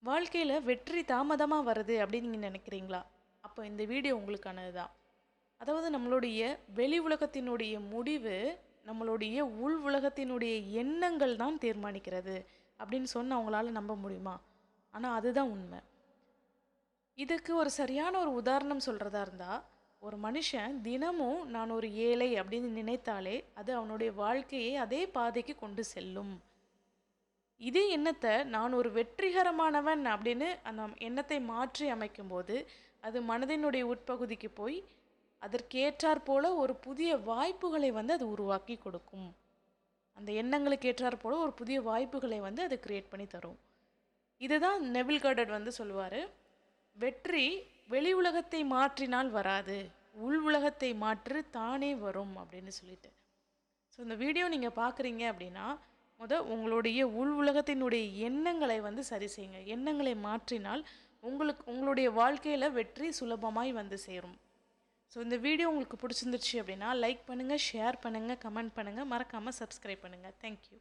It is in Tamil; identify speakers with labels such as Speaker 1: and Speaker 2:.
Speaker 1: வாழ்க்கையில் வெற்றி தாமதமாக வருது அப்படின்னு நீங்கள் நினைக்கிறீங்களா? அப்போ இந்த வீடியோ உங்களுக்கானது தான். அதாவது நம்மளுடைய வெளி உலகத்தினுடைய முடிவு நம்மளுடைய உள் உலகத்தினுடைய எண்ணங்கள் தான் தீர்மானிக்கிறது அப்படின்னு சொன்ன அவங்களால நம்ப முடியுமா? ஆனால் அதுதான் உண்மை. இதுக்கு ஒரு சரியான ஒரு உதாரணம் சொல்கிறதா இருந்தால், ஒரு மனுஷன் தினமும் நான் ஒரு ஏழை அப்படின்னு நினைத்தாலே அது அவனுடைய வாழ்க்கையை அதே பாதைக்கு கொண்டு செல்லும். இதே எண்ணத்தை நான் ஒரு வெற்றிகரமானவன் அப்படின்னு அந்த எண்ணத்தை மாற்றி அமைக்கும்போது அது மனதினுடைய உட்பகுதிக்கு போய் அதற்கேற்றாற் போல ஒரு புதிய வாய்ப்புகளை அது உருவாக்கி கொடுக்கும். அந்த எண்ணங்களுக்கு ஏற்றாற் போல ஒரு புதிய வாய்ப்புகளை அது கிரியேட் பண்ணி தரும். இதுதான் நெவில் கார்டட் சொல்லுவார், வெற்றி வெளி உலகத்தை மாற்றினால் வராது, உள் உலகத்தை மாற்று தானே வரும் அப்படின்னு சொல்லிட்டு. ஸோ இந்த வீடியோ நீங்கள் பார்க்குறீங்க அப்படின்னா உங்களுடைய உள் உலகத்தினுடைய எண்ணங்களை சரி செய்யுங்க. எண்ணங்களை மாற்றினால் உங்களுடைய வாழ்க்கையில் வெற்றி சுலபமாய் சேரும். ஸோ இந்த வீடியோ உங்களுக்கு பிடிச்சிருந்துச்சு அப்படின்னா லைக் பண்ணுங்கள், ஷேர் பண்ணுங்கள், கமெண்ட் பண்ணுங்கள், மறக்காமல் சப்ஸ்கிரைப் பண்ணுங்கள். தேங்க்யூ.